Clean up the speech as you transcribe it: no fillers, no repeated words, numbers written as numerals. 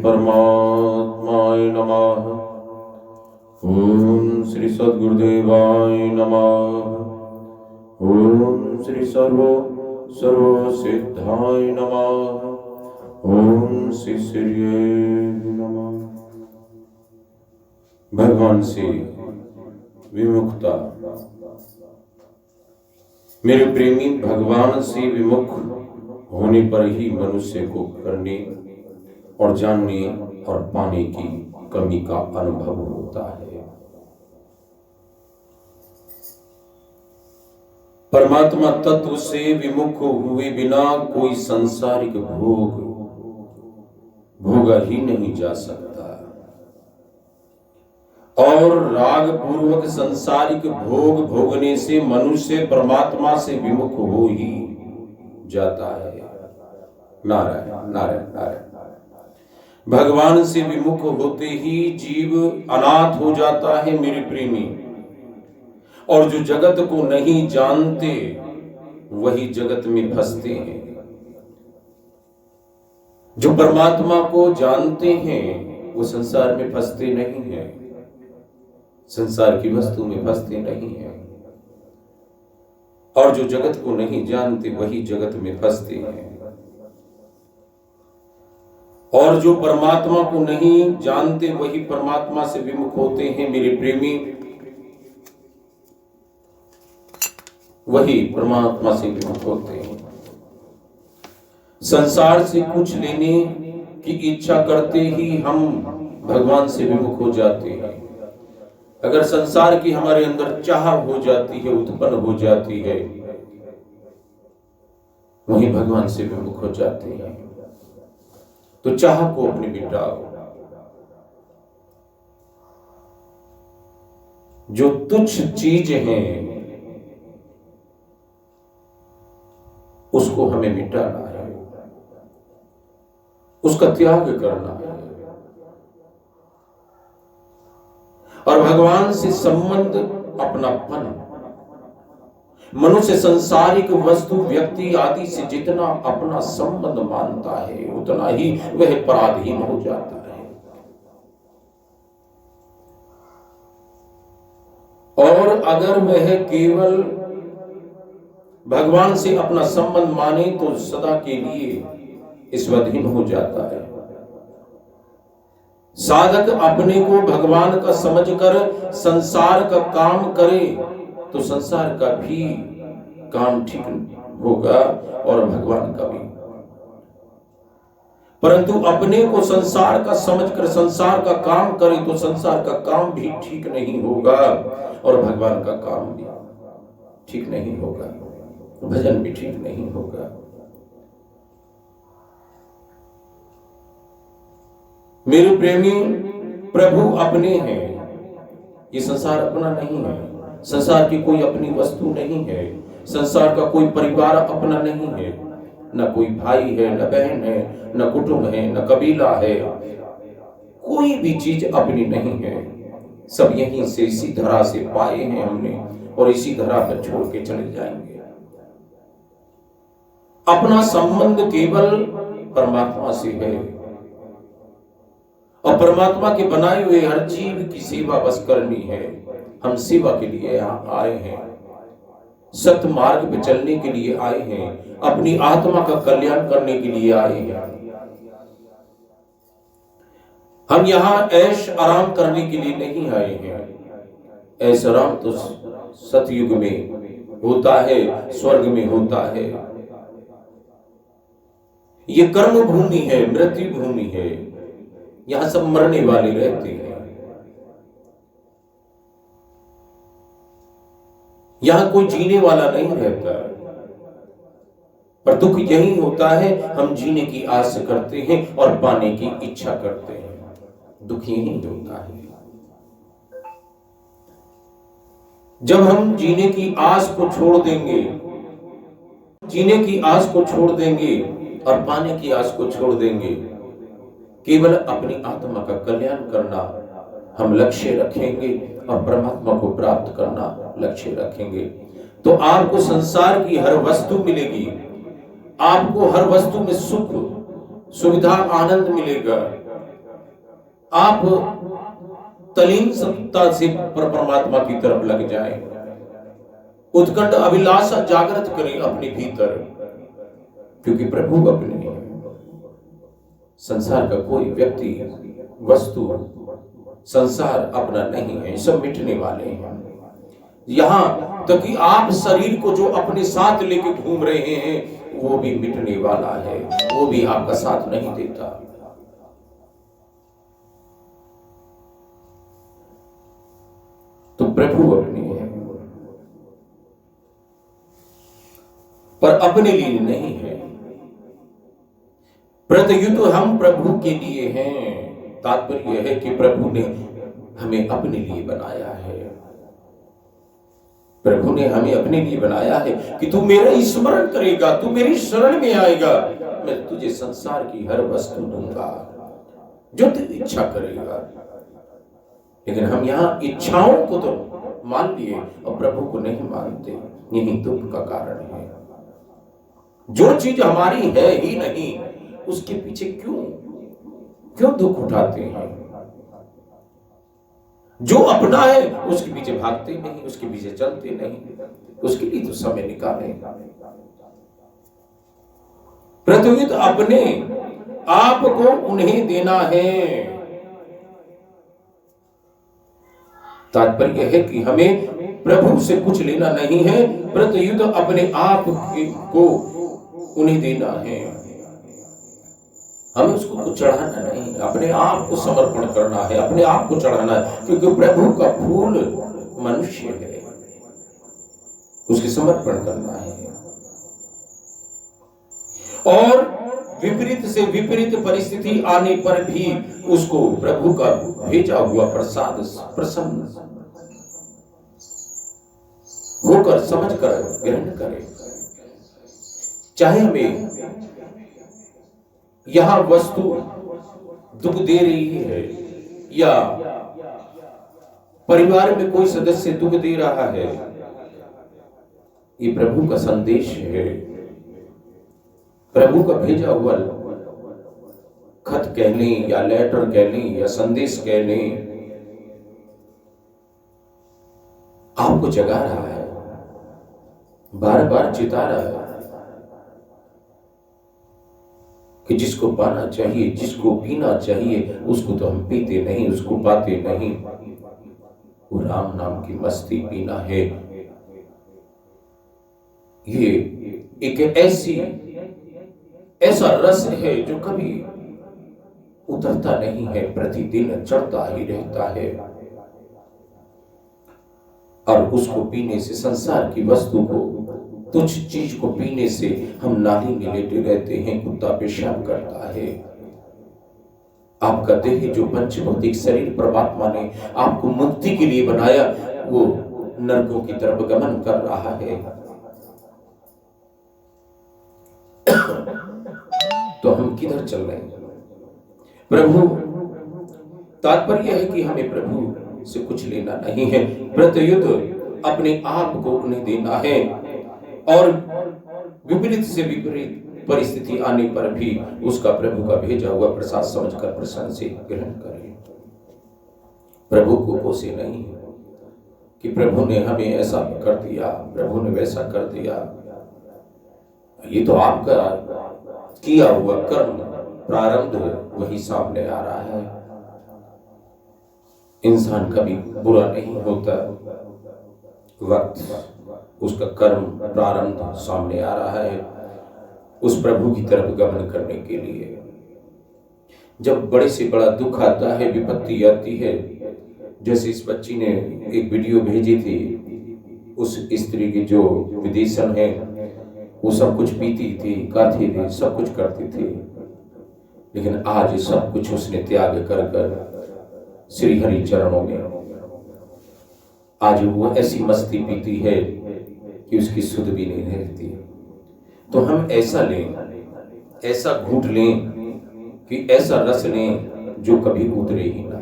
परमात्माय नमः। ओम श्री सद्गुरुदेवाय नमः। ओम श्री सर्व सिद्धाय नमः। ओम श्री सूर्य नमः। भगवान से विमुखता। मेरे प्रेमी, भगवान से विमुख होने पर ही मनुष्य को करने और जानने और पाने की कमी का अनुभव होता है। परमात्मा तत्व से विमुख हुए बिना कोई सांसारिक भोगा ही नहीं जा सकता, और राग पूर्वक सांसारिक भोग भोगने से मनुष्य परमात्मा से विमुख हो ही जाता है। नारायण नारायण नारायण। भगवान से विमुख होते ही जीव अनाथ हो जाता है मेरे प्रेमी, और जो जगत को नहीं जानते वही जगत में फंसते हैं। जो परमात्मा को जानते हैं वो संसार में फंसते नहीं हैं, संसार की वस्तु में फंसते नहीं हैं, और जो जगत को नहीं जानते वही जगत में फंसते हैं। और जो परमात्मा को नहीं जानते वही परमात्मा से विमुख होते हैं मेरे प्रेमी, वही परमात्मा से विमुख होते हैं। संसार से कुछ लेने की इच्छा करते ही हम भगवान से विमुख हो जाते हैं। अगर संसार की हमारे अंदर चाह हो जाती है, उत्पन्न हो जाती है, वही भगवान से विमुख हो जाते हैं। तो चाह को अपने मिटाओ। जो तुच्छ चीज है उसको हमें मिटाना है, उसका त्याग करना है, और भगवान से संबंध अपनापन। मनुष्य संसारिक वस्तु, व्यक्ति आदि से जितना अपना संबंध मानता है उतना ही वह पराधीन हो जाता है। और अगर वह केवल भगवान से अपना संबंध माने तो सदा के लिए स्वाधीन हो जाता है। साधक अपने को भगवान का समझकर संसार का काम करे तो संसार का भी काम ठीक होगा और भगवान का भी। परंतु अपने को संसार का समझकर संसार का काम करे तो संसार का काम भी ठीक नहीं होगा और भगवान का काम भी ठीक नहीं होगा, भजन भी ठीक नहीं होगा। मेरे प्रेमी, प्रभु अपने हैं, ये संसार अपना नहीं है। संसार की कोई अपनी वस्तु नहीं है, संसार का कोई परिवार अपना नहीं है, न कोई भाई है, न बहन है, न कुटुंब है, न कबीला है, कोई भी चीज अपनी नहीं है। सब यहीं से इसी धरा से पाए हैं हमने और इसी धरा पर छोड़ के चले जाएंगे। अपना संबंध केवल परमात्मा से है, और परमात्मा के बनाए हुए हर जीव की सेवा बस करनी है। हम सेवा के लिए यहाँ आए हैं, सत्य मार्ग पे चलने के लिए आए हैं, अपनी आत्मा का कल्याण करने के लिए आए हैं। हम यहाँ ऐश आराम करने के लिए नहीं आए हैं। ऐश आराम तो सतयुग में होता है, स्वर्ग में होता है। ये कर्म भूमि है, मृत्यु भूमि है, यहां सब मरने वाले रहते हैं। यहां कोई जीने वाला नहीं रहता, पर दुख यही होता है हम जीने की आस करते हैं और पाने की इच्छा करते हैं। दुख यही होता है। जब हम जीने की आस को छोड़ देंगे, जीने की आस को छोड़ देंगे और पाने की आस को छोड़ देंगे, केवल अपनी आत्मा का कल्याण करना हम लक्ष्य रखेंगे और परमात्मा को प्राप्त करना लक्ष्य रखेंगे, तो आपको संसार की हर वस्तु मिलेगी, आपको हर वस्तु में सुख, सुविधा, आनंद मिलेगा, आप तल्लीनता से परमात्मा की तरफ लग जाएं, उत्कंठ अभिलाषा जागृत करें अपने भीतर, क्योंकि प्रभु अपने हैं। संसार का कोई व्यक्ति, वस्तु, संसार अपना नहीं है, सब मिटने वाले हैं। यहां तक कि आप शरीर को जो अपने साथ लेके घूम रहे हैं वो भी मिटने वाला है, वो भी आपका साथ नहीं देता। तो प्रभु अपने हैं, पर अपने लिए नहीं है। प्रत्युत हम प्रभु के लिए हैं। तात्पर्य यह है कि प्रभु ने हमें अपने लिए बनाया है। प्रभु ने हमें अपने लिए बनाया है कि तू मेरा स्मरण करेगा, तू मेरी शरण में आएगा, मैं तुझे संसार की हर वस्तु दूंगा जो तू इच्छा करेगा। लेकिन हम यहाँ इच्छाओं को तो मान लिए और प्रभु को नहीं मानते, यही दुख का कारण है। जो चीज हमारी है ही नहीं उसके पीछे क्यों दुख उठाते हैं? जो अपना है उसके पीछे भागते नहीं, उसके पीछे चलते नहीं, उसके लिए तो समय निकालें। प्रत्युत अपने आप को उन्हें देना है। तात्पर्य है कि हमें प्रभु से कुछ लेना नहीं है, प्रत्युत अपने आप को उन्हें देना है। हमें उसको कुछ चढ़ाना नहीं, अपने आप को समर्पण करना है, अपने आप को चढ़ाना है, क्योंकि प्रभु का फूल मनुष्य है, उसके समर्पण करना है। और विपरीत से विपरीत परिस्थिति आने पर भी उसको प्रभु का भेजा हुआ प्रसाद प्रसन्न होकर समझकर ग्रहण करें। चाहे हमें यहां वस्तु दुख दे रही है या परिवार में कोई सदस्य दुख दे रहा है, ये प्रभु का संदेश है, प्रभु का भेजा हुआ खत कह लें या लेटर कह लें या संदेश कह लें, आपको जगा रहा है, बार बार चिता रहा है कि जिसको पाना चाहिए, जिसको पीना चाहिए, उसको तो हम पीते नहीं, उसको पाते नहीं। वो राम नाम की मस्ती पीना है। ये एक ऐसा रस है जो कभी उतरता नहीं है, प्रतिदिन चढ़ता ही रहता है। और उसको पीने से, संसार की वस्तु को, तुच्छ चीज को पीने से हम नाली में लेटे रहते हैं, कुत्ता पेशाब करता है। आपका देह जो पंचभौतिक शरीर परमात्मा ने आपको मुक्ति के लिए बनाया, वो नरकों की तरफ गमन कर रहा है। तो हम किधर चल रहे हैं? प्रभु, तात्पर्य है कि हमें प्रभु से कुछ लेना नहीं है, प्रत्युत अपने आप को उन्हें देना है। और विपरीत से विपरीत परिस्थिति आने पर भी उसका प्रभु का भेजा हुआ प्रसाद समझकर प्रसन्न से ग्रहण करें। प्रभु को कोसे नहीं कि प्रभु ने हमें ऐसा कर दिया, प्रभु ने वैसा कर दिया। ये तो आपका किया हुआ कर्म प्रारब्ध वही सामने आ रहा है। इंसान कभी बुरा नहीं होता, वक्त उसका कर्म प्रारंभ सामने आ रहा है उस प्रभु की तरफ गमन करने के लिए। जब बड़े से बड़ा दुख आता है, विपत्ति आती है, जैसे इस बच्ची ने एक वीडियो भेजी थी, उस स्त्री की जो विदेशन है, वो सब कुछ पीती थी, खाती थी, सब कुछ करती थी, लेकिन आज सब कुछ उसने त्याग कर कर श्री हरि चरणों में आज वो ऐसी मस्ती पीती है कि उसकी सुध भी नहीं रहती। तो हम ऐसा लें, ऐसा घूंट लें कि ऐसा रस लें जो कभी उतरे ही ना।